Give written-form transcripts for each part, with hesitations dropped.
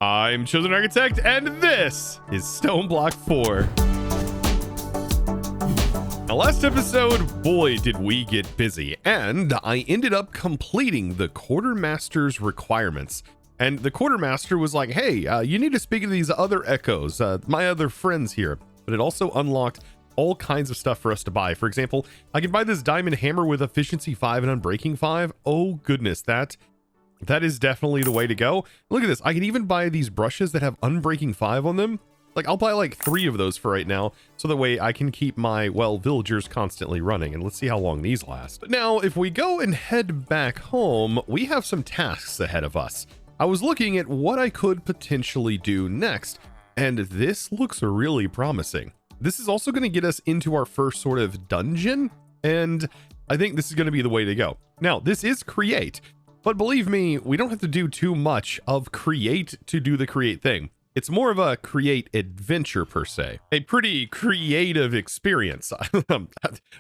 I'm ChosenArchitect, and this is Stoneblock 4. Now, last episode, boy, did we get busy, and I ended up completing the Quartermaster's requirements. And the Quartermaster was like, hey, you need to speak to these other echoes, my other friends here. But it also unlocked all kinds of stuff for us to buy. For example, I can buy this diamond hammer with efficiency 5 and unbreaking 5. Oh, goodness, that is definitely the way to go. Look at this. I can even buy these brushes that have unbreaking 5 on them. Like, I'll buy like 3 of those for right now, so that way I can keep my, well, villagers constantly running, and let's see how long these last. But now, if we go and head back home, we have some tasks ahead of us. I was looking at what I could potentially do next, and this looks really promising. This is also going to get us into our first sort of dungeon, and I think this is going to be the way to go. Now, this is create. But believe me, we don't have to do too much of create to do the create thing. It's more of a create adventure per se. A pretty creative experience. All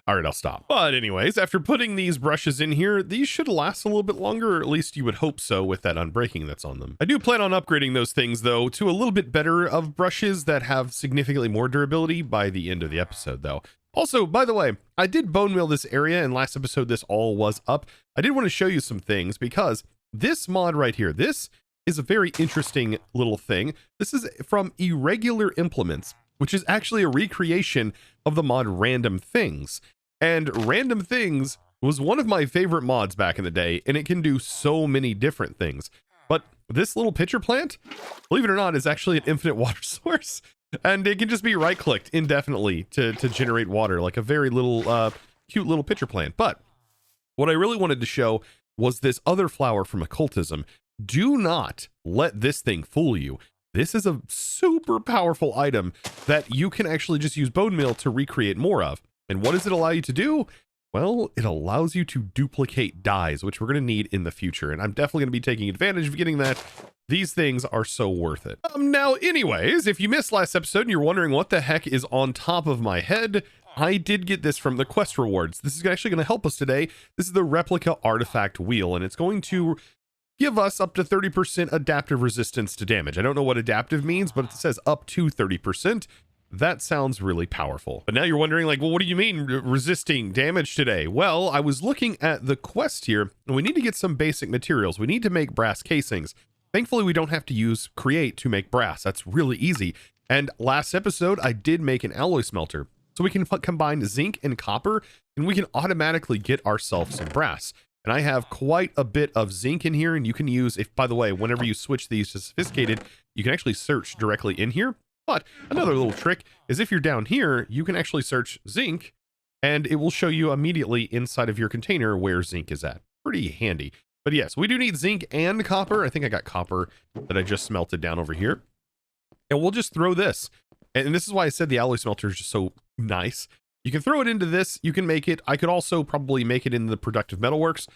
right, I'll stop. But anyways, after putting these brushes in here, these should last a little bit longer, or at least you would hope so with that unbreaking that's on them. I do plan on upgrading those things though to a little bit better of brushes that have significantly more durability by the end of the episode though. Also, by the way, I did bone meal this area, and last episode this all was up. I did want to show you some things because this mod right here, this is a very interesting little thing. This is from Irregular Implements, which is actually a recreation of the mod Random Things. And Random Things was one of my favorite mods back in the day, and it can do so many different things. But this little pitcher plant, believe it or not, is actually an infinite water source. And it can just be right-clicked indefinitely to generate water, like a very little, cute little pitcher plant. But what I really wanted to show was this other flower from Occultism. Do not let this thing fool you. This is a super powerful item that you can actually just use bone meal to recreate more of. And what does it allow you to do? Well, it allows you to duplicate dyes, which we're going to need in the future. And I'm definitely going to be taking advantage of getting that. These things are so worth it. Now, anyways, if you missed last episode and you're wondering what the heck is on top of my head, I did get this from the quest rewards. This is actually going to help us today. This is the replica artifact wheel, and it's going to give us up to 30% adaptive resistance to damage. I don't know what adaptive means, but it says up to 30%. That sounds really powerful. But now you're wondering, like, well, what do you mean resisting damage today? Well, I was looking at the quest here, and we need to get some basic materials. We need to make brass casings. Thankfully, we don't have to use create to make brass. That's really easy. And last episode, I did make an alloy smelter. So we can combine zinc and copper, and we can automatically get ourselves some brass. And I have quite a bit of zinc in here, and you can use, if by the way, whenever you switch these to sophisticated, you can actually search directly in here. But another little trick is if you're down here, you can actually search zinc, and it will show you immediately inside of your container where zinc is at. Pretty handy. But yes, we do need zinc and copper. I think I got copper that I just smelted down over here. And we'll just throw this. And this is why I said the alloy smelter is just so nice. You can throw it into this. You can make it. I could also probably make it in the productive metalworks.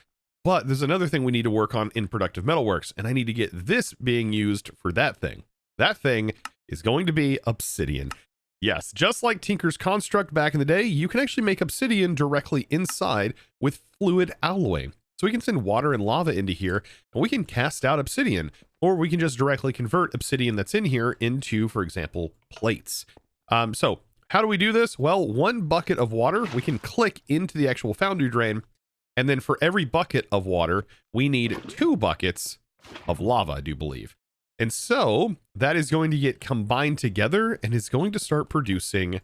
But there's another thing we need to work on in productive metalworks. And I need to get this being used for that thing. That thing is going to be obsidian. Yes, just like Tinker's Construct back in the day, you can actually make obsidian directly inside with fluid alloying. So we can send water and lava into here, and we can cast out obsidian, or we can just directly convert obsidian that's in here into, for example, plates. So how do we do this? Well, 1 bucket of water, we can click into the actual foundry drain, and then for every bucket of water, we need 2 buckets of lava, I do believe. And so that is going to get combined together and is going to start producing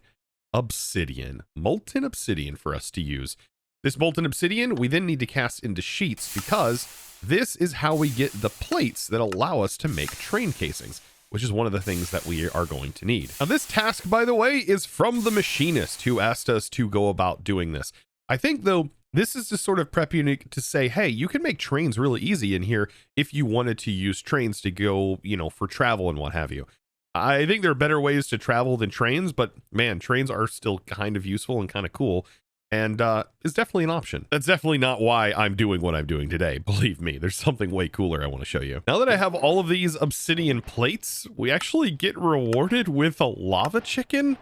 obsidian, molten obsidian for us to use. This molten obsidian, we then need to cast into sheets because this is how we get the plates that allow us to make train casings, which is one of the things that we are going to need. Now, this task, by the way, is from the Machinist, who asked us to go about doing this. I think, though, this is to sort of prep you to say, hey, you can make trains really easy in here if you wanted to use trains to go, you know, for travel and what have you. I think there are better ways to travel than trains, but man, trains are still kind of useful and kind of cool. And it's definitely an option. That's definitely not why I'm doing what I'm doing today. Believe me, there's something way cooler I want to show you. Now that I have all of these obsidian plates, we actually get rewarded with a lava chicken.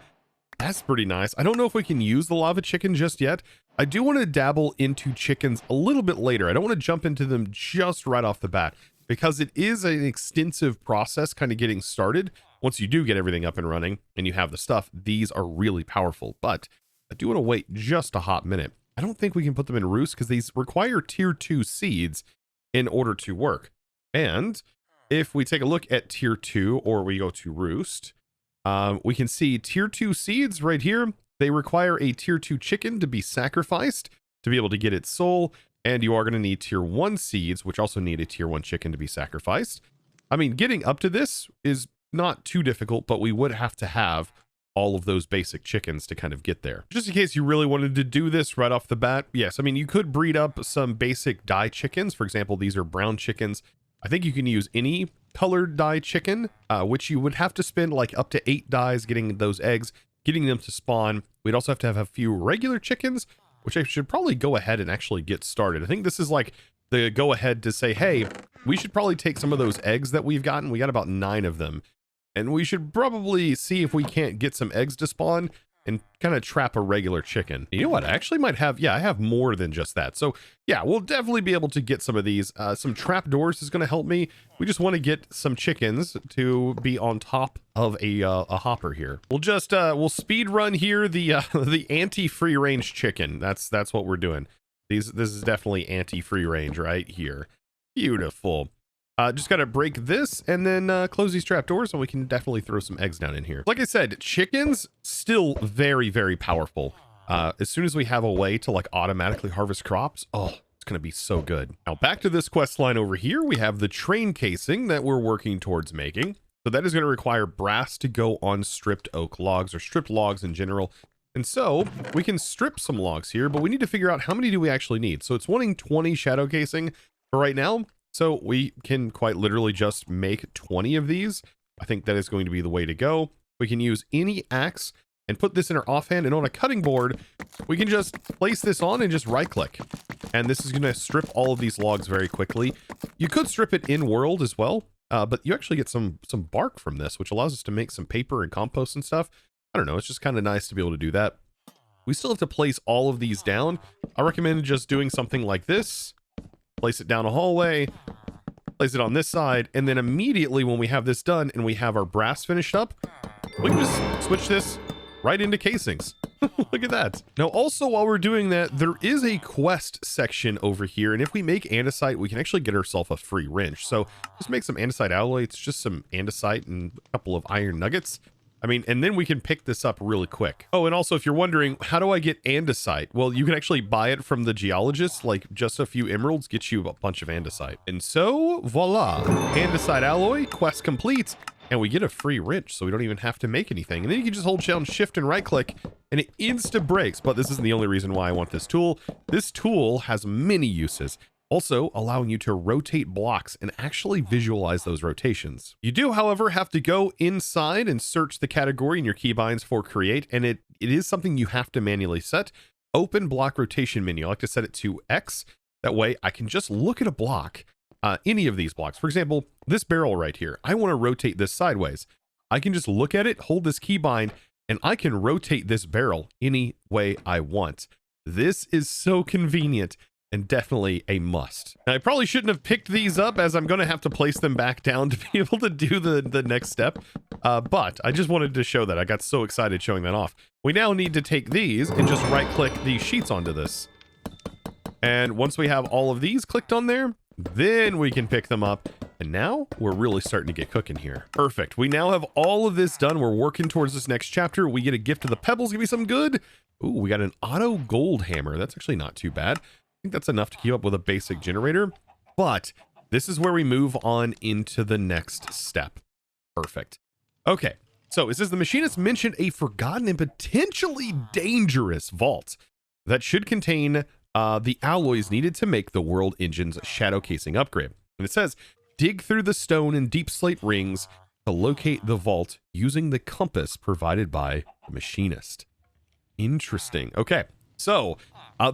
That's pretty nice. I don't know if we can use the lava chicken just yet. I do want to dabble into chickens a little bit later. I don't want to jump into them just right off the bat. because it is an extensive process kind of getting started. Once you do get everything up and running and you have the stuff, these are really powerful. But I do want to wait just a hot minute. I don't think we can put them in roost because these require tier 2 seeds in order to work. And if we take a look at tier 2, or we go to roost, we can see tier 2 seeds right here. They require a tier 2 chicken to be sacrificed to be able to get its soul. And you are going to need tier 1 seeds, which also need a tier 1 chicken to be sacrificed. I mean, getting up to this is not too difficult, but we would have to have all of those basic chickens to kind of get there. Just in case you really wanted to do this right off the bat, yes, I mean, you could breed up some basic dye chickens. For example, these are brown chickens. I think you can use any colored dye chicken, which you would have to spend like up to 8 dyes getting those eggs, getting them to spawn. We'd also have to have a few regular chickens, which I should probably go ahead and actually get started. I think this is like the go ahead to say, hey, we should probably take some of those eggs that we've gotten. We got about 9 of them. And we should probably see if we can't get some eggs to spawn and kind of trap a regular chicken. You know what? I actually might have, yeah, I have more than just that. So yeah, we'll definitely be able to get some of these. Some trap doors is going to help me. We just want to get some chickens to be on top of a hopper here. We'll just, we'll speed run here the anti-free range chicken. That's what we're doing. This is definitely anti-free range right here. Beautiful. Just got to break this and then close these trapdoors, and we can definitely throw some eggs down in here. Like I said, chickens still very, very powerful. As soon as we have a way to like automatically harvest crops, oh, it's going to be so good. Now back to this quest line over here, we have the train casing that we're working towards making. So that is going to require brass to go on stripped oak logs, or stripped logs in general. And so we can strip some logs here, but we need to figure out how many do we actually need. So it's wanting 20 shadow casing for right now. So we can quite literally just make 20 of these. I think that is going to be the way to go. We can use any axe and put this in our offhand, and on a cutting board, we can just place this on and just right click. And this is going to strip all of these logs very quickly. You could strip it in world as well, but you actually get some bark from this, which allows us to make some paper and compost and stuff. I don't know. It's just kind of nice to be able to do that. We still have to place all of these down. I recommend just doing something like this. Place it down a hallway, place it on this side, and then immediately when we have this done and we have our brass finished up, we can just switch this right into casings. Look at that. Now, also while we're doing that, there is a quest section over here, and if we make andesite, we can actually get ourselves a free wrench. So just make some andesite alloy. It's just some andesite and a couple of iron nuggets. I mean, and then we can pick this up really quick. Oh, and also if you're wondering, how do I get andesite? Well, you can actually buy it from the geologist, like just a few emeralds gets you a bunch of andesite. And so voila, andesite alloy, quest complete, and we get a free wrench, so we don't even have to make anything. And then you can just hold down shift and right click and it insta breaks. But this isn't the only reason why I want this tool. This tool has many uses. Also allowing you to rotate blocks and actually visualize those rotations. You do, however, have to go inside and search the category in your keybinds for create, and it is something you have to manually set. Open block rotation menu. I like to set it to X. That way I can just look at a block, any of these blocks. For example, this barrel right here, I want to rotate this sideways. I can just look at it, hold this keybind, and I can rotate this barrel any way I want. This is so convenient. And definitely a must. Now, I probably shouldn't have picked these up, as I'm going to have to place them back down to be able to do the next step. But I just wanted to show that. I got so excited showing that off. We now need to take these and just right click these sheets onto this. And once we have all of these clicked on there, then we can pick them up. And now we're really starting to get cooking here. Perfect. We now have all of this done. We're working towards this next chapter. We get a gift of the pebbles. Give me some good. Ooh, we got an auto gold hammer. That's actually not too bad. I think that's enough to keep up with a basic generator, but this is where we move on into the next step. Perfect. Okay, so it says the machinist mentioned a forgotten and potentially dangerous vault that should contain the alloys needed to make the world engine's shadow casing upgrade. And it says, dig through the stone and deep slate rings to locate the vault using the compass provided by the machinist. Interesting. Okay. So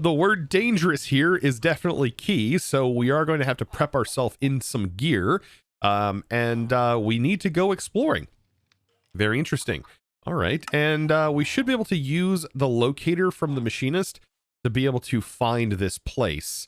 the word dangerous here is definitely key. So we are going to have to prep ourselves in some gear and we need to go exploring. Very interesting. All right. And we should be able to use the locator from the machinist to be able to find this place.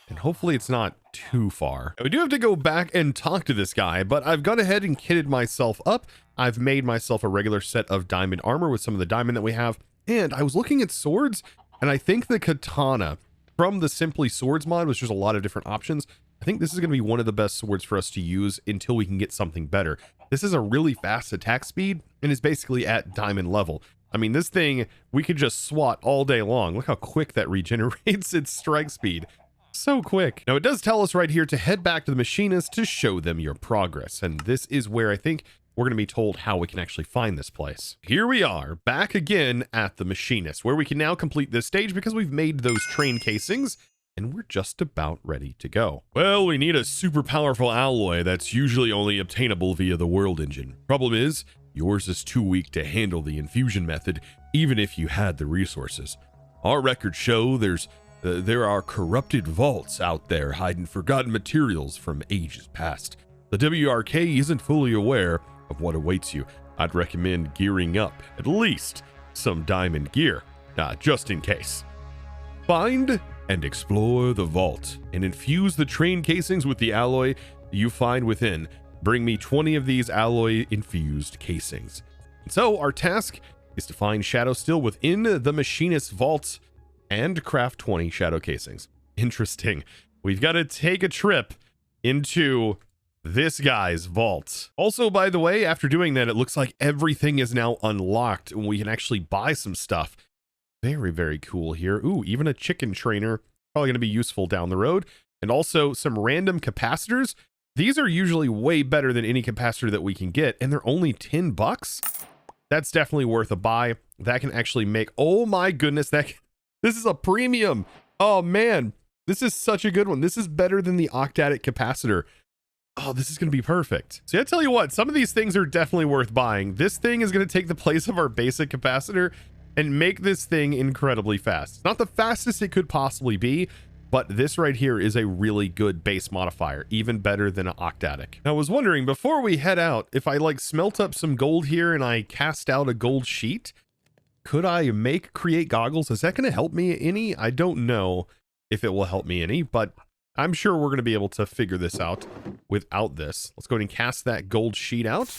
and hopefully it's not too far. Now, we do have to go back and talk to this guy, but I've gone ahead and kitted myself up. I've made myself a regular set of diamond armor with some of the diamond that we have, and I was looking at swords, and I think the katana from the Simply Swords mod, which there's a lot of different options, I think this is going to be one of the best swords for us to use until we can get something better. This is a really fast attack speed and is basically at diamond level. I mean, this thing, we could just swat all day long. Look how quick that regenerates its strike speed. So quick. Now, it does tell us right here to head back to the Machinist to show them your progress. And this is where I think we're going to be told how we can actually find this place. Here we are, back again at the Machinist, where we can now complete this stage because we've made those train casings, and we're just about ready to go. Well, we need a super powerful alloy that's usually only obtainable via the world engine. Problem is, yours is too weak to handle the infusion method, even if you had the resources. Our records show there are corrupted vaults out there hiding forgotten materials from ages past. The WRK isn't fully aware of what awaits you. I'd recommend gearing up at least some diamond gear, just in case. Find and explore the vault and infuse the train casings with the alloy you find within. Bring me 20 of these alloy infused casings. And so our task is to find shadow steel within the Machinist vault and craft 20 shadow casings. Interesting. We've got to take a trip into this guy's vault. Also, by the way, after doing that, it looks like everything is now unlocked and we can actually buy some stuff. Very, very cool here. Ooh, even a chicken trainer. Probably going to be useful down the road. And also some random capacitors. These are usually way better than any capacitor that we can get, and they're only $10. That's definitely worth a buy. That can actually make, oh my goodness, this is a premium. Oh man, this is such a good one. This is better than the octadic capacitor. Oh, this is going to be perfect. So I tell you what, some of these things are definitely worth buying. This thing is going to take the place of our basic capacitor and make this thing incredibly fast. It's not the fastest it could possibly be, but this right here is a really good base modifier, even better than an octadic. Now, I was wondering, before we head out, if I like smelt up some gold here and I cast out a gold sheet, could I create goggles? Is that going to help me any? I don't know if it will help me any, but I'm sure we're going to be able to figure this out without this. Let's go ahead and cast that gold sheet out.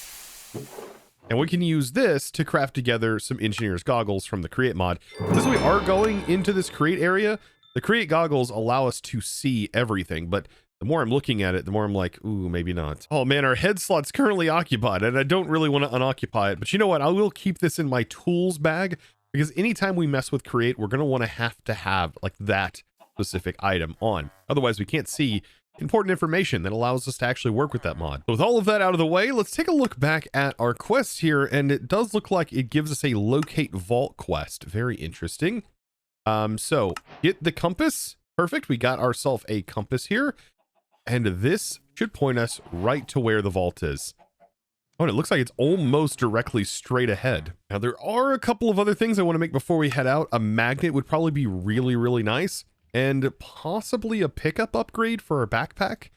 And we can use this to craft together some engineer's goggles from the create mod. Since we are going into this create area, the create goggles allow us to see everything, but the more I'm looking at it, the more I'm like, ooh, maybe not. Oh man, our head slot's currently occupied and I don't really want to unoccupy it, but you know what? I will keep this in my tools bag because anytime we mess with create, we're going to have like that specific item on. Otherwise we can't see important information that allows us to actually work with that mod. So with all of that out of the way, let's take a look back at our quest here, and it does look like it gives us a locate vault quest. Very interesting. So get the compass. Perfect. We got ourselves a compass here, and this should point us right to where the vault is. Oh, and it looks like it's almost directly straight ahead. Now there are a couple of other things I want to make before we head out. A magnet would probably be really, really nice. And possibly a pickup upgrade for our backpack.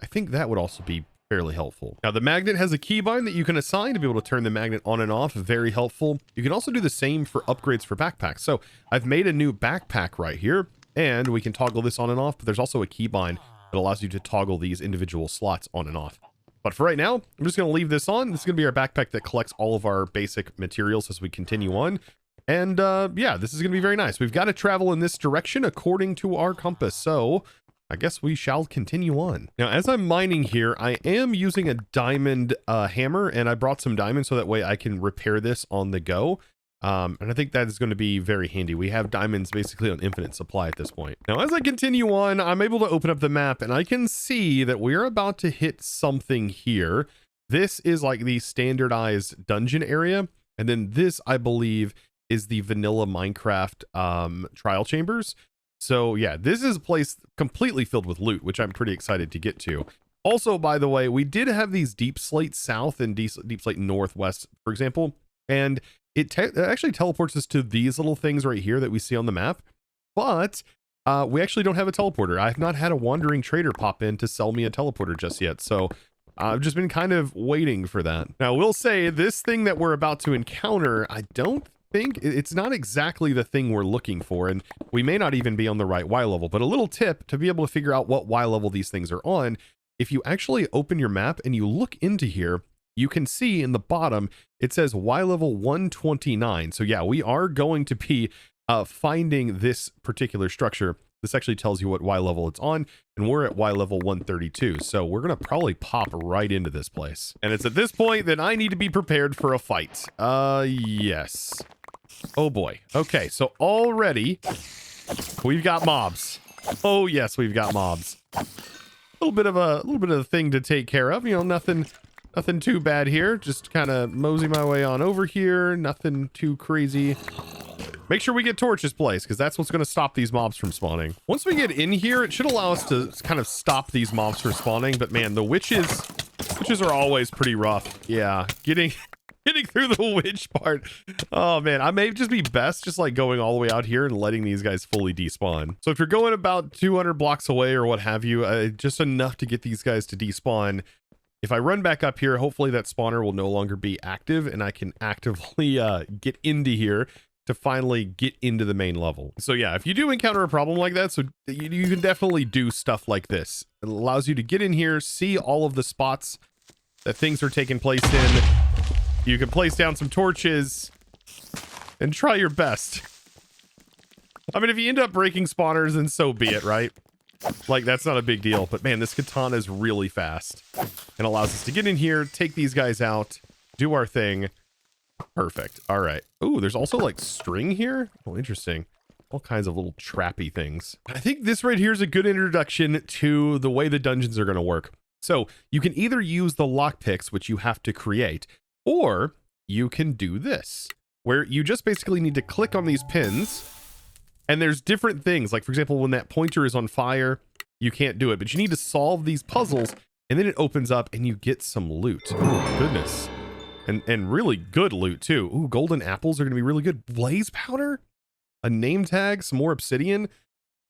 I think that would also be fairly helpful. Now the magnet has a keybind that you can assign to be able to turn the magnet on and off. Very helpful. You can also do the same for upgrades for backpacks. So I've made a new backpack right here, and we can toggle this on and off, but there's also a keybind that allows you to toggle these individual slots on and off. But for right now, I'm just going to leave this on. This is going to be our backpack that collects all of our basic materials as we continue on. And yeah, this is going to be very nice. We've got to travel in this direction according to our compass. So I guess we shall continue on. Now, as I'm mining here, I am using a diamond hammer, and I brought some diamonds so that way I can repair this on the go. And I think that is going to be very handy. We have diamonds basically on infinite supply at this point. Now, as I continue on, I'm able to open up the map, and I can see that we're about to hit something here. This is like the standardized dungeon area. And then this, I believe, is the vanilla Minecraft trial chambers. So yeah, this is a place completely filled with loot, which I'm pretty excited to get to. Also, by the way, we did have these Deepslate South and Deepslate Northwest, for example, and it actually teleports us to these little things right here that we see on the map. But we actually don't have a teleporter. I've not had a wandering trader pop in to sell me a teleporter just yet. So I've just been kind of waiting for that. Now, I will say this thing that we're about to encounter, I don't think it's not exactly the thing we're looking for, and we may not even be on the right Y level, but a little tip to be able to figure out what Y level these things are on. If you actually open your map and you look into here, you can see in the bottom, it says Y level 129. So yeah, we are going to be finding this particular structure. This actually tells you what Y level it's on, and we're at Y level 132. So we're going to probably pop right into this place. And it's at this point that I need to be prepared for a fight. Yes. Oh boy. Okay, so already we've got mobs. Oh yes, we've got mobs. A little bit of a thing to take care of. You know, nothing too bad here. Just kind of mosey my way on over here. Nothing too crazy. Make sure we get torches placed, because that's what's going to stop these mobs from spawning. Once we get in here, it should allow us to kind of stop these mobs from spawning. But man, the witches are always pretty rough. Yeah, getting through the witch part. Oh man, I may just be best just like going all the way out here and letting these guys fully despawn. So if you're going about 200 blocks away or what have you, just enough to get these guys to despawn. If I run back up here, hopefully that spawner will no longer be active and I can actively get into here to finally get into the main level. So yeah, if you do encounter a problem like that, so you can definitely do stuff like this. It allows you to get in here, see all of the spots that things are taking place in. You can place down some torches and try your best. I mean, if you end up breaking spawners, then so be it, right? Like, that's not a big deal. But man, this katana is really fast and allows us to get in here, take these guys out, do our thing. Perfect. All right. Ooh, there's also like string here. Oh, interesting. All kinds of little trappy things. I think this right here is a good introduction to the way the dungeons are going to work. So you can either use the lockpicks, which you have to create, or you can do this, where you just basically need to click on these pins, and there's different things. Like, for example, when that pointer is on fire, you can't do it, but you need to solve these puzzles, and then it opens up and you get some loot. Oh my goodness. And really good loot too. Ooh, golden apples are going to be really good. Blaze powder, a name tag, some more obsidian.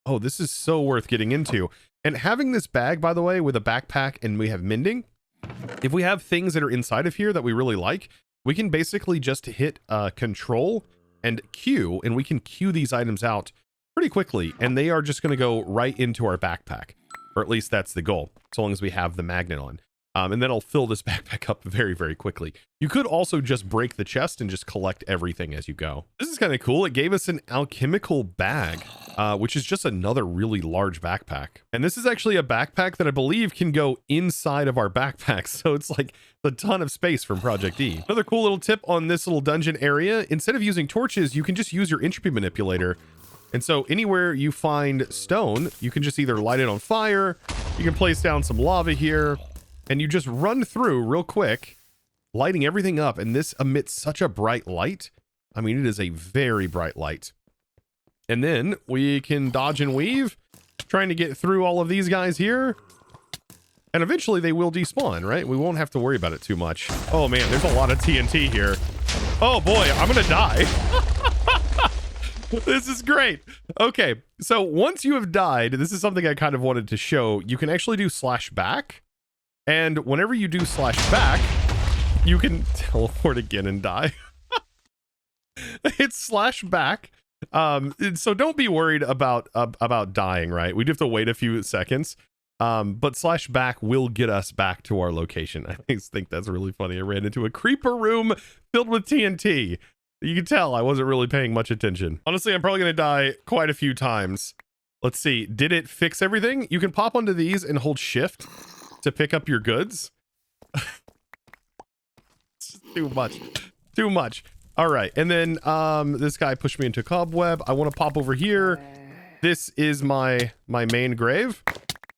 Oh, this is so worth getting into. And having this bag, by the way, with a backpack, and we have mending. If we have things that are inside of here that we really like, we can basically just hit control and Q, and we can queue these items out pretty quickly. And they are just going to go right into our backpack, or at least that's the goal, so long as we have the magnet on. And then I'll fill this backpack up very, very quickly. You could also just break the chest and just collect everything as you go. This is kind of cool. It gave us an alchemical bag, which is just another really large backpack. And this is actually a backpack that I believe can go inside of our backpack. So it's like a ton of space from Project E. Another cool little tip on this little dungeon area, instead of using torches, you can just use your entropy manipulator. And so anywhere you find stone, you can just either light it on fire, you can place down some lava here, and you just run through real quick, lighting everything up. And this emits such a bright light. I mean, it is a very bright light. And then we can dodge and weave, trying to get through all of these guys here. And eventually they will despawn, right? We won't have to worry about it too much. Oh man, there's a lot of TNT here. Oh boy, I'm gonna die. This is great. Okay, so once you have died, this is something I kind of wanted to show. You can actually do /back. And whenever you do /back, you can teleport again and die. It's /back. So don't be worried about dying, right? We do have to wait a few seconds. But /back will get us back to our location. I think that's really funny. I ran into a creeper room filled with TNT. You can tell I wasn't really paying much attention. Honestly, I'm probably going to die quite a few times. Let's see. Did it fix everything? You can pop onto these and hold shift to pick up your goods. It's too much. All right, and then this guy pushed me into a cobweb. I want to pop over here. This is my main grave.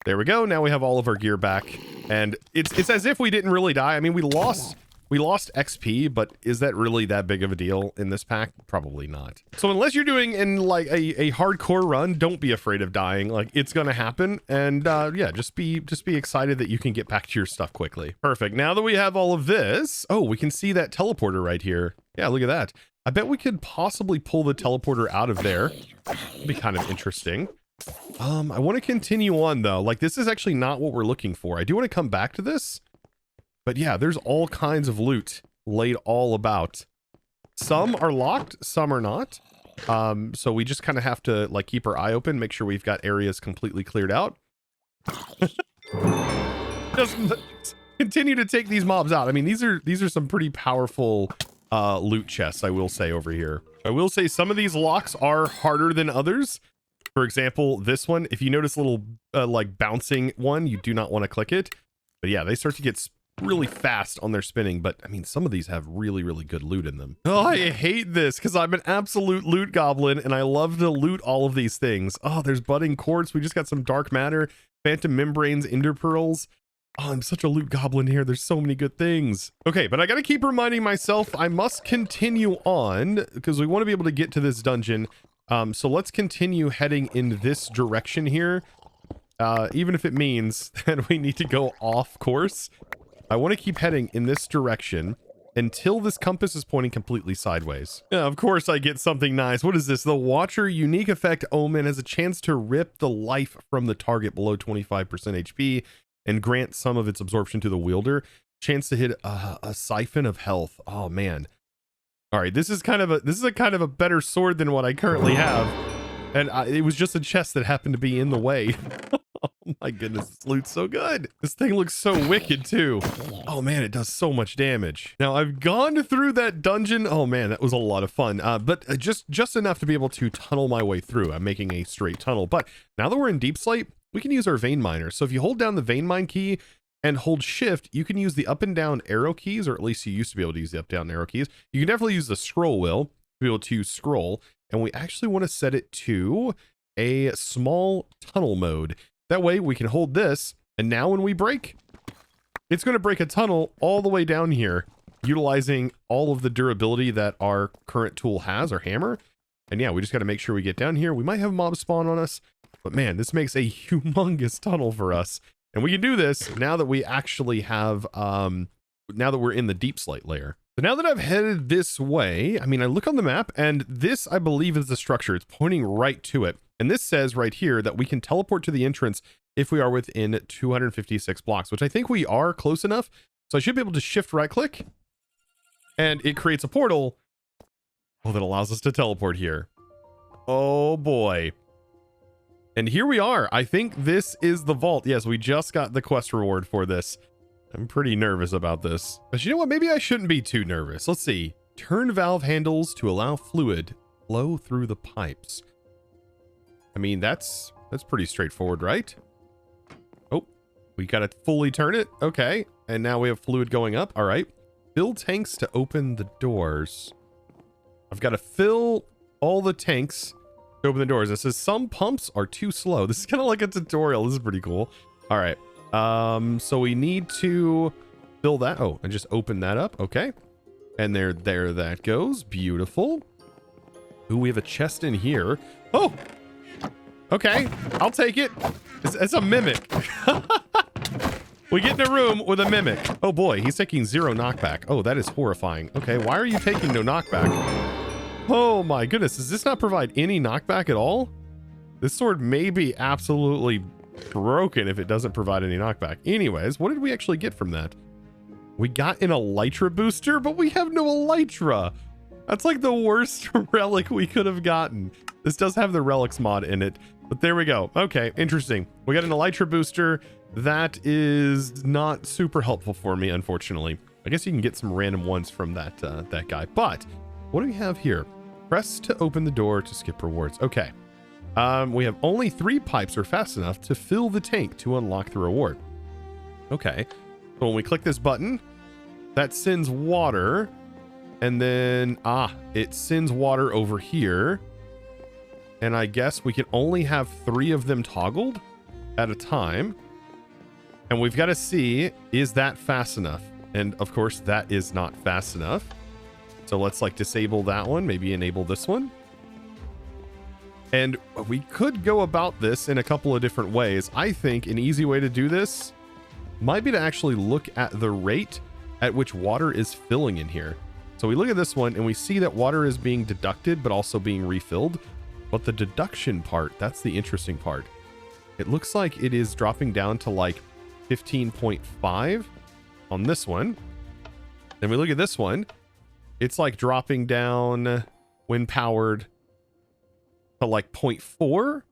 There we go. Now we have all of our gear back, and it's as if we didn't really die. I mean, we lost XP, but is that really that big of a deal in this pack? Probably not. So unless you're doing in like a hardcore run, don't be afraid of dying. Like, it's gonna happen. And yeah, just be excited that you can get back to your stuff quickly. Perfect. Now that we have all of this, oh, we can see that teleporter right here. Yeah, look at that. I bet we could possibly pull the teleporter out of there. It'd be kind of interesting. I want to continue on though. Like, this is actually not what we're looking for. I do want to come back to this. But yeah, there's all kinds of loot laid all about. Some are locked, some are not. So we just kind of have to like keep our eye open, make sure we've got areas completely cleared out. Just continue to take these mobs out. I mean, these are some pretty powerful loot chests, I will say, over here. I will say some of these locks are harder than others. For example, this one, if you notice a little like bouncing one, you do not want to click it. But yeah, they start to get really fast on their spinning. But I mean, some of these have really, really good loot in them. Oh, I hate this because I'm an absolute loot goblin and I love to loot all of these things. Oh, there's budding quartz. We just got some dark matter, phantom membranes, ender pearls. Oh, I'm such a loot goblin here. There's so many good things. Okay, but I got to keep reminding myself I must continue on because we want to be able to get to this dungeon. So let's continue heading in this direction here. Even if it means that we need to go off course. I want to keep heading in this direction until this compass is pointing completely sideways. Yeah, of course I get something nice. What is this? The Watcher unique effect Omen has a chance to rip the life from the target below 25% HP and grant some of its absorption to the wielder. Chance to hit a siphon of health. Oh man. All right, this is kind of a better sword than what I currently have. And it was just a chest that happened to be in the way. Oh my goodness, this loot's so good. This thing looks so wicked too. Oh man, it does so much damage. Now I've gone through that dungeon. Oh man, that was a lot of fun. But just enough to be able to tunnel my way through. I'm making a straight tunnel. But now that we're in Deepslate, we can use our vein miner. So if you hold down the vein mine key and hold shift, you can use the up and down arrow keys, or at least you used to be able to use the up down arrow keys. You can definitely use the scroll wheel to be able to scroll. And we actually want to set it to a small tunnel mode. That way we can hold this, and now when we break, it's going to break a tunnel all the way down here, utilizing all of the durability that our current tool has, our hammer. And yeah, we just got to make sure we get down here. We might have mobs spawn on us, but man, this makes a humongous tunnel for us. And we can do this now that we actually have, now that we're in the Deepslate layer. So now that I've headed this way, I mean, I look on the map and this, I believe, is the structure. It's pointing right to it. And this says right here that we can teleport to the entrance if we are within 256 blocks, which I think we are close enough. So I should be able to shift right click and it creates a portal. Oh, that allows us to teleport here. Oh boy. And here we are. I think this is the vault. Yes, we just got the quest reward for this. I'm pretty nervous about this. But you know what? Maybe I shouldn't be too nervous. Let's see. Turn valve handles to allow fluid flow through the pipes. I mean, that's pretty straightforward, right? Oh, we gotta fully turn it. Okay. And now we have fluid going up. All right. Fill tanks to open the doors. I've got to fill all the tanks to open the doors. It says some pumps are too slow. This is kind of like a tutorial. This is pretty cool. All right. So we need to fill that. Oh, and just open that up. Okay. And there that goes. Beautiful. Ooh, we have a chest in here. Oh, okay. I'll take it. It's a mimic. We get in a room with a mimic. Oh boy, he's taking 0 knockback. Oh, that is horrifying. Okay, why are you taking no knockback? Oh my goodness, does this not provide any knockback at all? This sword may be absolutely broken if it doesn't provide any knockback. Anyways, what did we actually get from that? We got an Elytra booster, but we have no Elytra. That's like the worst relic we could have gotten. This does have the relics mod in it, but there we go. Okay, interesting. We got an Elytra booster. That is not super helpful for me, unfortunately. I guess you can get some random ones from that guy. But what do we have here? Press to open the door to skip rewards. Okay. We have only 3 pipes are fast enough to fill the tank to unlock the reward. Okay. So when we click this button, that sends water. And then, it sends water over here. And I guess we can only have 3 of them toggled at a time. And we've got to see, is that fast enough? And of course, that is not fast enough. So let's like disable that one, maybe enable this one. And we could go about this in a couple of different ways. I think an easy way to do this might be to actually look at the rate at which water is filling in here. So we look at this one and we see that water is being deducted, but also being refilled. But the deduction part, that's the interesting part. It looks like it is dropping down to like 15.5 on this one. Then we look at this one It's like dropping down when powered to like 0.4.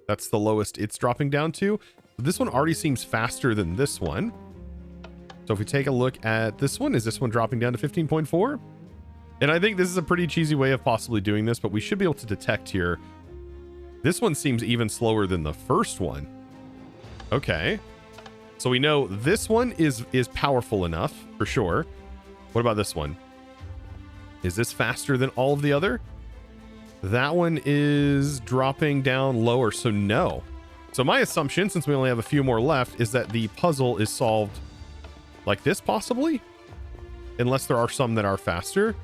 That's the lowest it's dropping down to. This one already seems faster than this one. So if we take a look at this one, is this one dropping down to 15.4? And I think this is a pretty cheesy way of possibly doing this, but we should be able to detect here. This one seems even slower than the first one. Okay. So we know this one is powerful enough for sure. What about this one? Is this faster than all of the other? That one is dropping down lower, so no. So my assumption, since we only have a few more left, is that the puzzle is solved like this, possibly? Unless there are some that are faster.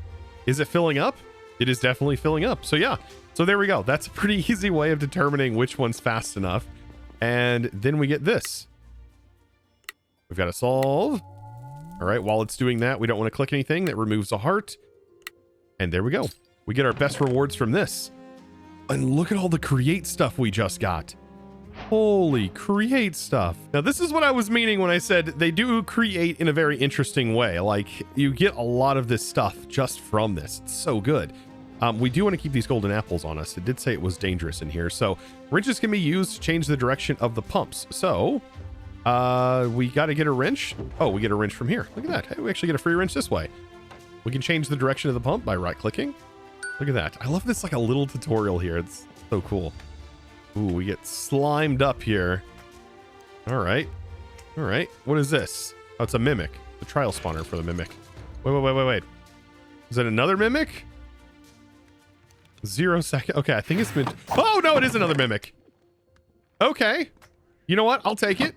Is it filling up? It is definitely filling up. So yeah, so there we go. That's a pretty easy way of determining which one's fast enough. And then we get this. We've got to solve. All right, while it's doing that, we don't want to click anything. That removes a heart. And there we go. We get our best rewards from this. And look at all the create stuff we just got. Holy create stuff. Now, this is what I was meaning when I said they do create in a very interesting way. Like, you get a lot of this stuff just from this. It's so good. We do want to keep these golden apples on us. It did say it was dangerous in here. So wrenches can be used to change the direction of the pumps. So we got to get a wrench. Oh, we get a wrench from here. Look at that. Hey, we actually get a free wrench this way. We can change the direction of the pump by right clicking. Look at that. I love this, like a little tutorial here. It's so cool. Ooh, we get slimed up here. All right. All right. What is this? Oh, it's a mimic. The trial spawner for the mimic. Wait. Is it another mimic? 0 second. Okay, I think it's been... Oh, no, it is another mimic. Okay. You know what? I'll take it.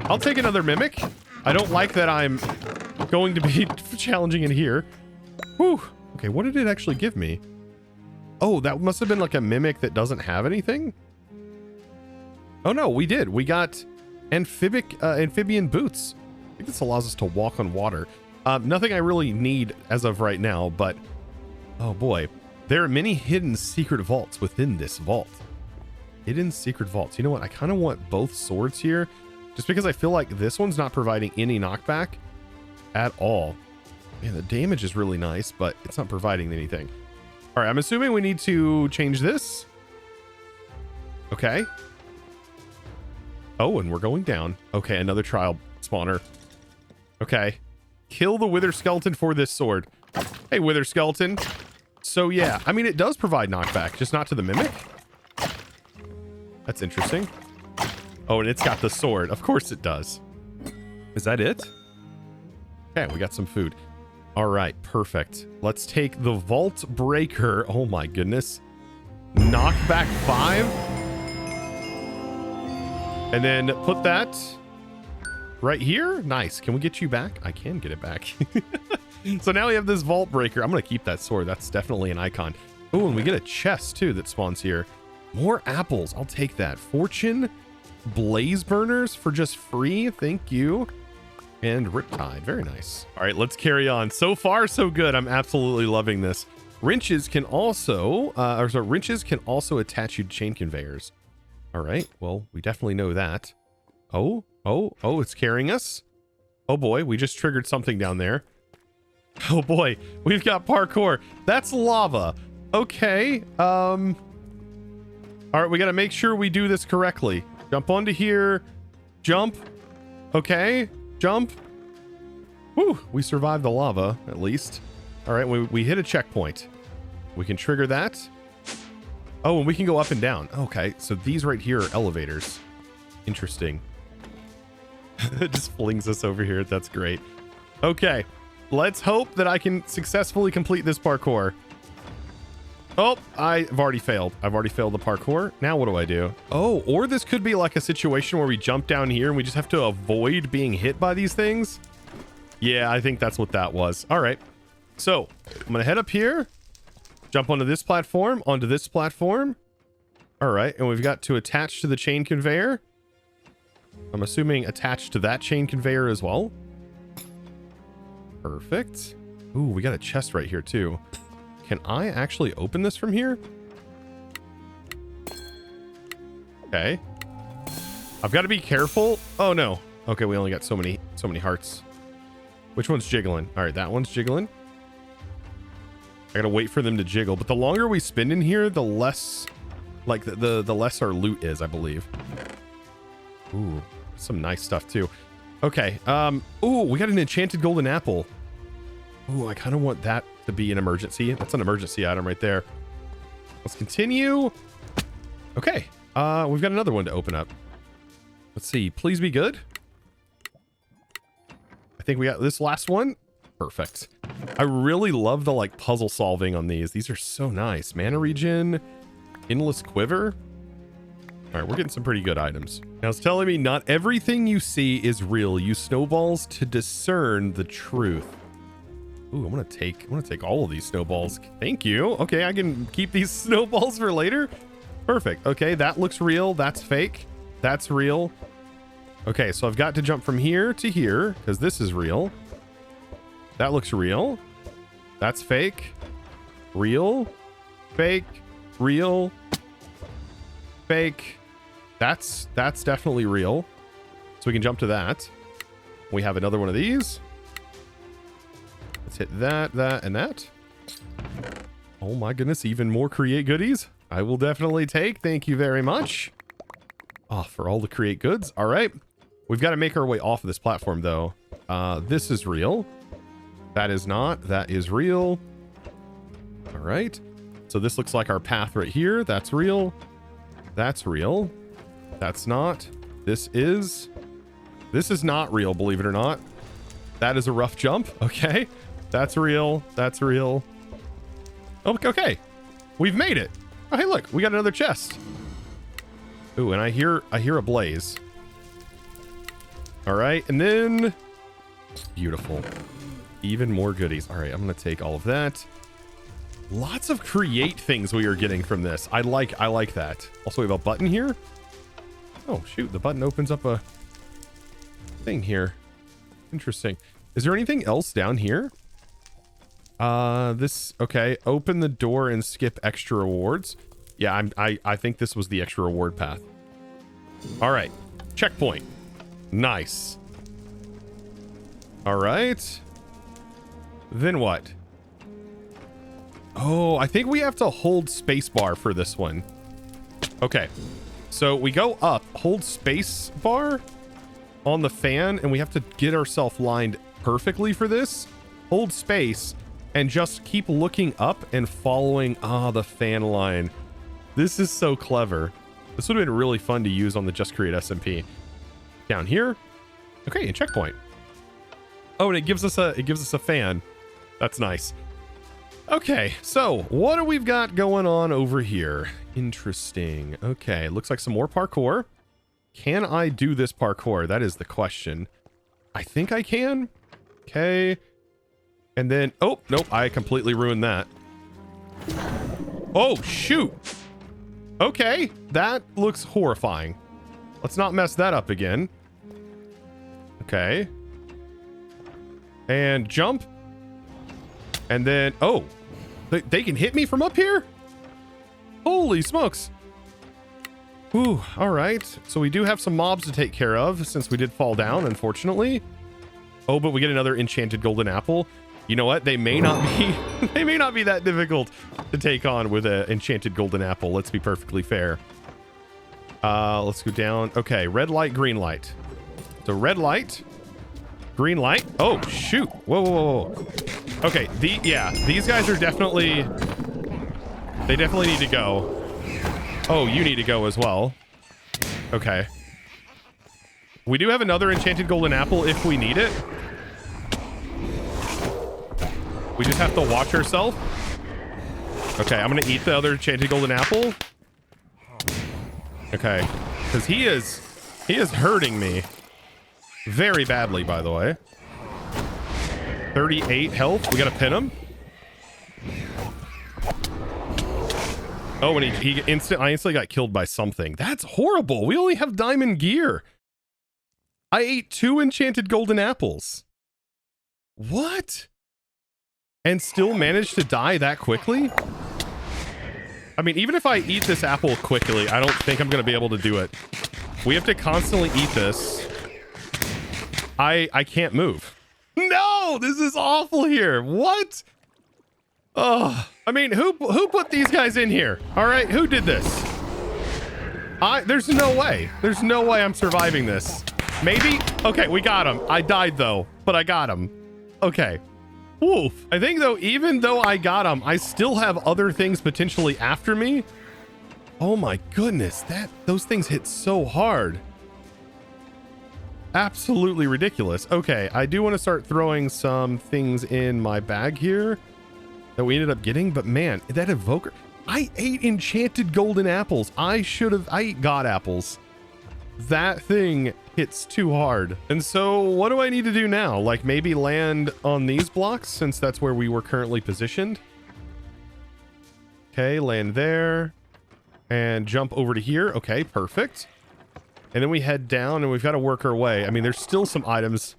I'll take another mimic. I don't like that I'm going to be challenging in here. Whew. Okay, what did it actually give me? Oh, that must have been like a mimic that doesn't have anything. Oh no, we did. We got amphibian boots. I think this allows us to walk on water. Nothing I really need as of right now, but oh boy, there are many hidden secret vaults within this vault. Hidden secret vaults. You know what? I kind of want both swords here, just because I feel like this one's not providing any knockback at all. Man, the damage is really nice, but it's not providing anything. All right, I'm assuming we need to change this. Okay. Oh, and we're going down. Okay, another trial spawner. Okay. Kill the wither skeleton for this sword. Hey, wither skeleton. So yeah, I mean, it does provide knockback, just not to the mimic. That's interesting. Oh, and it's got the sword. Of course it does. Is that it? Okay, we got some food. All right, perfect. Let's take the vault breaker. Oh my goodness. Knockback 5. And then put that right here. Nice. Can we get you back? I can get it back. So now we have this vault breaker. I'm going to keep that sword. That's definitely an icon. Oh, and we get a chest too that spawns here. More apples. I'll take that. Fortune blaze burners for just free. Thank you. And Riptide. Very nice. All right, let's carry on. So far, so good. I'm absolutely loving this. Wrenches can also, wrenches can also attach you to chain conveyors. All right, well, we definitely know that. Oh, it's carrying us. Oh boy, we just triggered something down there. Oh boy, we've got parkour. That's lava. Okay, all right, we got to make sure we do this correctly. Jump onto here. Jump. Okay. Jump. Woo, we survived the lava, at least. All right, we hit a checkpoint. We can trigger that. Oh, and we can go up and down. Okay, so these right here are elevators. Interesting. It just flings us over here. That's great. Okay, let's hope that I can successfully complete this parkour. Oh, I've already failed. I've already failed the parkour. Now what do I do? Oh, or this could be like a situation where we jump down here and we just have to avoid being hit by these things. Yeah, I think that's what that was. All right. So I'm going to head up here, jump onto this platform, onto this platform. All right. And we've got to attach to the chain conveyor. I'm assuming attached to that chain conveyor as well. Perfect. Ooh, we got a chest right here too. Can I actually open this from here? Okay. I've got to be careful. Oh no. Okay, we only got so many hearts. Which one's jiggling? All right, that one's jiggling. I gotta wait for them to jiggle. But the longer we spend in here, the less, like, the less our loot is, I believe. Ooh, some nice stuff, too. Okay, ooh, we got an enchanted golden apple. Ooh, I kind of want that to be an emergency. That's an emergency item right there. Let's continue. Okay, we've got another one to open up. Let's see, please be good. I think we got this last one. Perfect. I really love the like puzzle solving on these. These are so nice. Mana regen, endless quiver. All right, we're getting some pretty good items. Now it's telling me not everything you see is real. Use snowballs to discern the truth. Ooh, I'm gonna take all of these snowballs. Thank you. Okay, I can keep these snowballs for later. Perfect. Okay, that looks real. That's fake. That's real. Okay, so I've got to jump from here to here because this is real. That looks real. That's fake. Real. Fake. Real. Fake. That's definitely real. So we can jump to that. We have another one of these. Let's hit that, that, and that. Oh my goodness, even more create goodies. I will definitely take. Thank you very much. Oh, for all the create goods. All right. We've got to make our way off of this platform, though. This is real. That is not. That is real. All right. So this looks like our path right here. That's real. That's real. That's not. This is not real, believe it or not. That is a rough jump. Okay. That's real. That's real. Okay. We've made it. Oh, hey, look. We got another chest. Ooh, and I hear a blaze. All right. And then beautiful. Even more goodies. All right, I'm going to take all of that. Lots of create things we are getting from this. I like that. Also, we have a button here. Oh, shoot. The button opens up a thing here. Interesting. Is there anything else down here? Okay. Open the door and skip extra rewards. Yeah, I think this was the extra reward path. All right. Checkpoint. Nice. All right. Then what? Oh, I think we have to hold spacebar for this one. Okay. So we go up, hold spacebar on the fan, and we have to get ourselves lined perfectly for this. Hold space and just keep looking up and following the fan line. This is so clever. This would have been really fun to use on the Just Create SMP. Down here. Okay, and checkpoint. Oh, and it gives us a fan. That's nice. Okay, so what do we've got going on over here? Interesting. Okay, looks like some more parkour. Can I do this parkour? That is the question. I think I can. Okay. And then, oh, nope, I completely ruined that. Oh, shoot. Okay, that looks horrifying. Let's not mess that up again. Okay. And jump. And then, oh, they can hit me from up here? Holy smokes. Whew, all right. So we do have some mobs to take care of since we did fall down, unfortunately. Oh, but we get another enchanted golden apple. You know what? They may not be they may not be that difficult to take on with an enchanted golden apple. Let's be perfectly fair. Let's go down. Okay, red light, green light. So red light, green light. Oh, shoot. Whoa, whoa, whoa. Okay, these guys are definitely, they definitely need to go. Oh, you need to go as well. Okay. We do have another enchanted golden apple if we need it. We just have to watch ourselves. Okay, I'm gonna eat the other enchanted golden apple. Okay, because he is hurting me very badly, by the way. 38 health. We gotta pin him. Oh, and I instantly got killed by something. That's horrible. We only have diamond gear. I ate 2 enchanted golden apples. What? And still managed to die that quickly? I mean, even if I eat this apple quickly, I don't think I'm going to be able to do it. We have to constantly eat this. I can't move. No, this is awful here. What? Oh, I mean, who put these guys in here? All right, who did this? There's no way. There's no way I'm surviving this. Maybe? Okay, we got him. I died though, but I got him. Okay. Woof. I think though, even though I got him, I still have other things potentially after me. Oh my goodness, those things hit so hard. Absolutely ridiculous. Okay, I do want to start throwing some things in my bag here that we ended up getting, but man, that evoker, I ate enchanted golden apples. I ate god apples. That thing hits too hard. And so what do I need to do now? Like maybe land on these blocks since that's where we were currently positioned. Okay, land there and jump over to here. Okay, perfect. And then we head down and we've got to work our way. I mean, there's still some items.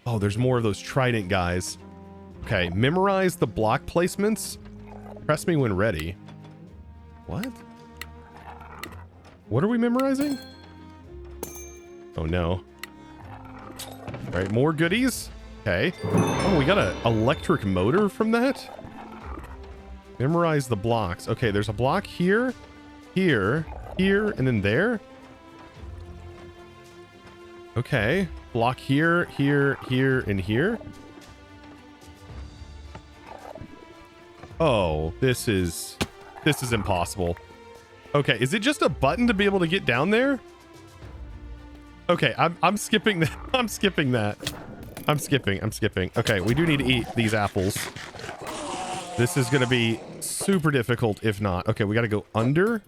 Oh, there's more of those trident guys. Okay, memorize the block placements. Press me when ready. What? What are we memorizing? Oh no. All right, more goodies. Okay. Oh, we got an electric motor from that? Memorize the blocks. Okay, there's a block here, here, here, and then there. Okay. Block here, here, here, and here. Oh, this is impossible. Okay, is it just a button to be able to get down there? Okay, I'm skipping that. I'm skipping that. I'm skipping. Okay, we do need to eat these apples. This is gonna be super difficult if not. Okay, we gotta go under.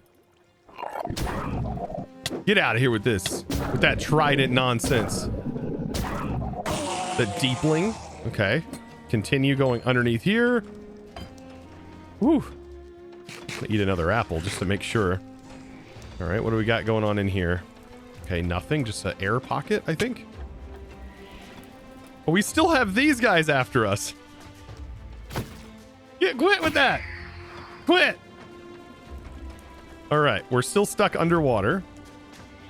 Get out of here with this. With that trident nonsense. The deepling. Okay. Continue going underneath here. Whew. Eat another apple just to make sure. All right, what do we got going on in here? Okay, nothing. Just an air pocket, I think. But we still have these guys after us. Yeah, quit with that. Quit. All right, we're still stuck underwater.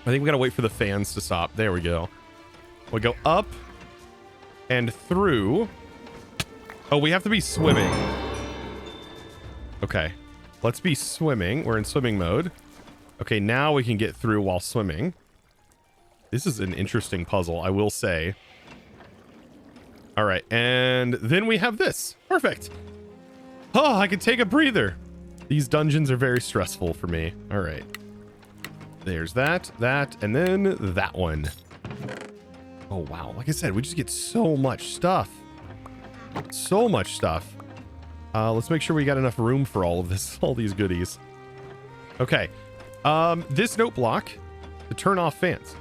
I think we gotta wait for the fans to stop. There we go. We go up and through. Oh, we have to be swimming. Okay, let's be swimming. We're in swimming mode. Okay, now we can get through while swimming. This is an interesting puzzle, I will say. All right, and then we have this. Perfect. Oh, I can take a breather. These dungeons are very stressful for me. All right. There's that, and then that one. Oh, wow. Like I said, we just get so much stuff. So much stuff. Let's make sure we got enough room for all of this, all these goodies. Okay. This note block to turn off fans.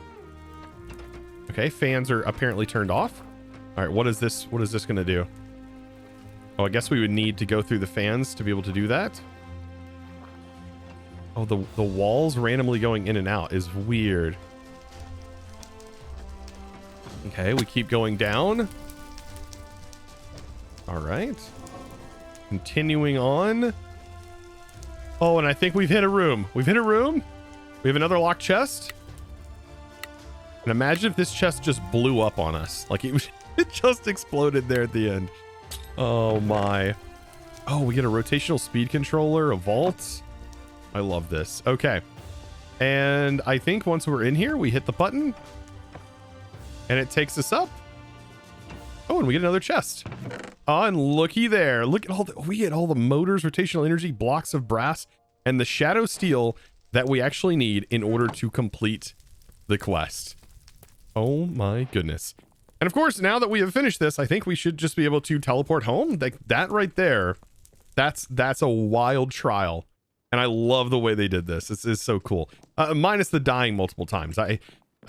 Okay, fans are apparently turned off. All right, what is this going to do? Oh, I guess we would need to go through the fans to be able to do that. Oh, the walls randomly going in and out is weird. Okay, we keep going down. All right. Continuing on. Oh, and I think we've hit a room. We've hit a room. We have another locked chest. And imagine if this chest just blew up on us. Like it just exploded there at the end. Oh my. Oh, we get a rotational speed controller, a vault. I love this. Okay. And I think once we're in here, we hit the button. And it takes us up. Oh, and we get another chest. Oh, and looky there. Look at all we get all the motors, rotational energy, blocks of brass, and the shadow steel that we actually need in order to complete the quest. Oh my goodness. And of course, now that we have finished this, I think we should just be able to teleport home. Like that right there. That's a wild trial. And I love the way they did this. This is so cool. Minus the dying multiple times. I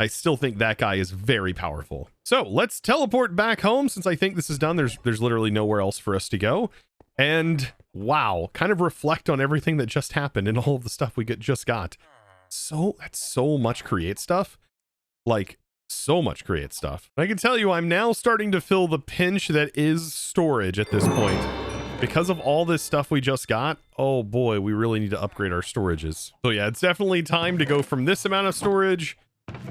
still think that guy is very powerful. So let's teleport back home since I think this is done. There's literally nowhere else for us to go. And wow, kind of reflect on everything that just happened and all of the stuff we just got. So that's so much create stuff. Like so much create stuff. I can tell you I'm now starting to feel the pinch that is storage at this point. Because of all this stuff we just got, oh boy, we really need to upgrade our storages. So yeah, it's definitely time to go from this amount of storage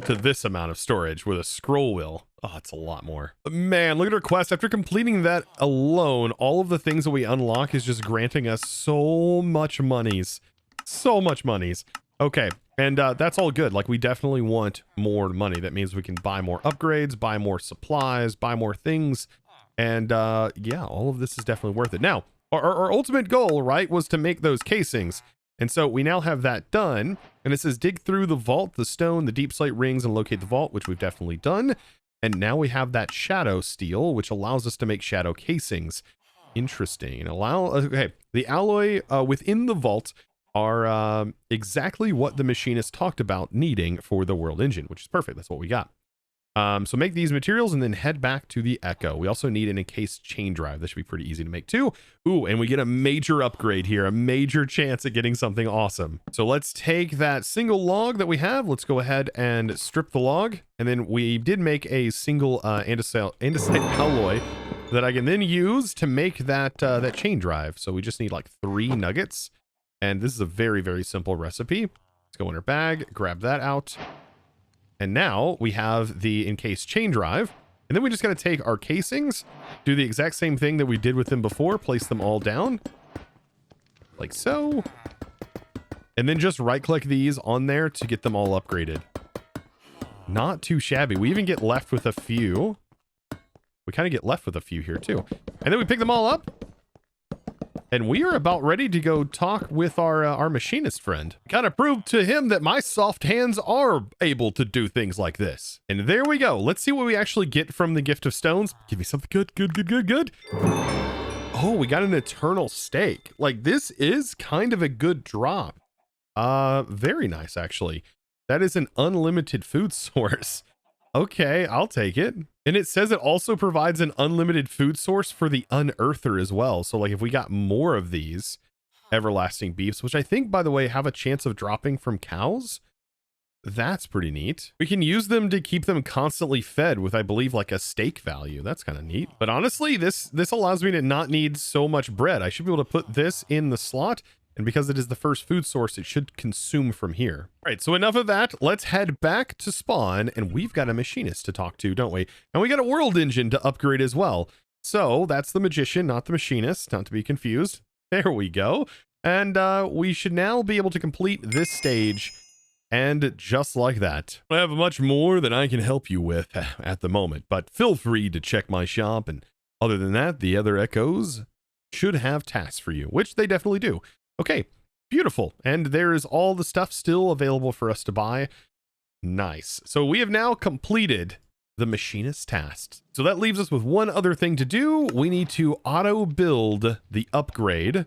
to this amount of storage with a scroll wheel. Oh, it's a lot more. But man, look at our quest. After completing that alone, all of the things that we unlock is just granting us so much monies. So much monies. Okay, and that's all good. Like, we definitely want more money. That means we can buy more upgrades, buy more supplies, buy more things. And yeah, all of this is definitely worth it. Now, our ultimate goal, right, was to make those casings. And so we now have that done. And it says dig through the vault, the stone, the Deepslate rings, and locate the vault, which we've definitely done. And now we have that shadow steel, which allows us to make shadow casings. Interesting. Okay, the alloy within the vault are exactly what the Machinist talked about needing for the world engine, which is perfect. That's what we got. So make these materials and then head back to the Echo. We also need an encased chain drive. This should be pretty easy to make too. Ooh, and we get a major upgrade here, a major chance at getting something awesome. So let's take that single log that we have. Let's go ahead and strip the log. And then we did make a single andesite alloy that I can then use to make that, that chain drive. So we just need like 3 nuggets. And this is a very, very simple recipe. Let's go in our bag, grab that out. And now we have the encased chain drive. And then we just got to take our casings, do the exact same thing that we did with them before, place them all down. Like so. And then just right-click these on there to get them all upgraded. Not too shabby. We even get left with a few. We kind of get left with a few here too. And then we pick them all up. And we are about ready to go talk with our machinist friend. Kind of prove to him that my soft hands are able to do things like this. And there we go. Let's see what we actually get from the Gift of Stones. Give me something good, good, good, good, good. Oh, we got an eternal steak. Like, this is kind of a good drop. Very nice, actually. That is an unlimited food source. Okay, I'll take it. And it says it also provides an unlimited food source for the unearther as well. So like if we got more of these everlasting beefs, which I think, by the way, have a chance of dropping from cows, that's pretty neat. We can use them to keep them constantly fed with, I believe, like a steak value. That's kind of neat. But honestly, this allows me to not need so much bread. I should be able to put this in the slot. And because it is the first food source, it should consume from here. All right, so enough of that. Let's head back to spawn, and we've got a machinist to talk to, don't we? And we got a world engine to upgrade as well. So that's the magician, not the machinist, not to be confused. There we go. And we should now be able to complete this stage. And just like that, I have much more than I can help you with at the moment, but feel free to check my shop. And other than that, the other Echoes should have tasks for you, which they definitely do. Okay, beautiful. And there is all the stuff still available for us to buy. Nice. So we have now completed the machinist task. So that leaves us with one other thing to do. We need to auto build the upgrade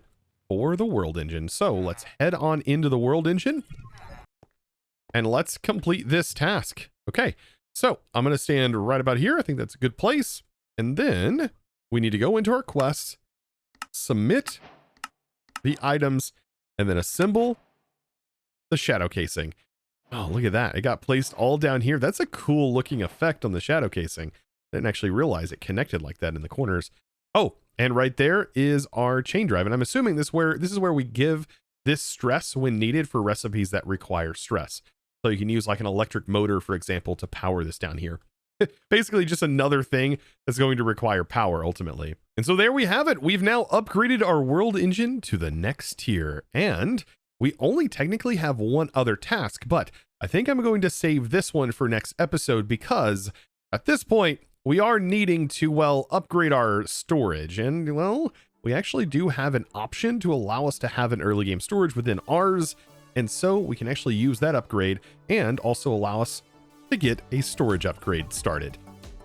for the world engine. So let's head on into the world engine and let's complete this task. Okay, so I'm going to stand right about here. I think that's a good place. And then we need to go into our quests, submit the items, and then assemble the shadow casing. Oh, look at that. It got placed all down here. That's a cool looking effect on the shadow casing. I didn't actually realize it connected like that in the corners. Oh, and right there is our chain drive. And I'm assuming this is where we give this stress when needed for recipes that require stress. So you can use like an electric motor, for example, to power this down here. Basically just another thing that's going to require power ultimately. And so there we have it. We've now upgraded our world engine to the next tier, and we only technically have one other task, but I think I'm going to save this one for next episode because at this point we are needing to, well, upgrade our storage. And well, we actually do have an option to allow us to have an early game storage within ours. And so we can actually use that upgrade and also allow us to get a storage upgrade started.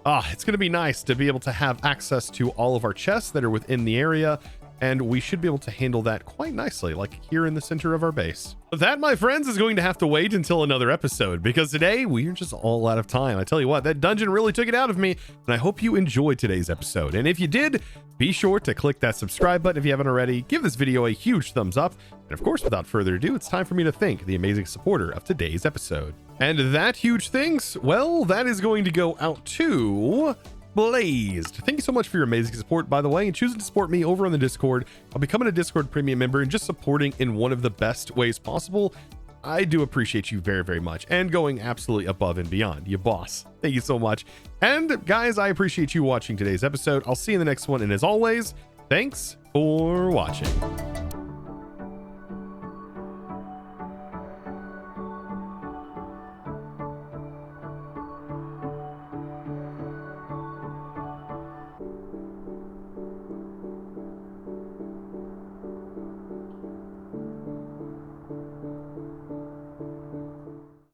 It's going to be nice to be able to have access to all of our chests that are within the area, and we should be able to handle that quite nicely, like here in the center of our base. But that, my friends, is going to have to wait until another episode, because today we are just all out of time. I tell you what, that dungeon really took it out of me, and I hope you enjoyed today's episode. And if you did, be sure to click that subscribe button if you haven't already, give this video a huge thumbs up, and of course, without further ado, it's time for me to thank the amazing supporter of today's episode. And that huge thanks, well, that is going to go out to Blazed. Thank you so much for your amazing support, by the way, and choosing to support me over on the Discord. I'll becoming a Discord premium member and just supporting in one of the best ways possible. I do appreciate you very, very much, and going absolutely above and beyond. You boss. Thank you so much. And guys, I appreciate you watching today's episode. I'll see you in the next one. And as always, thanks for watching.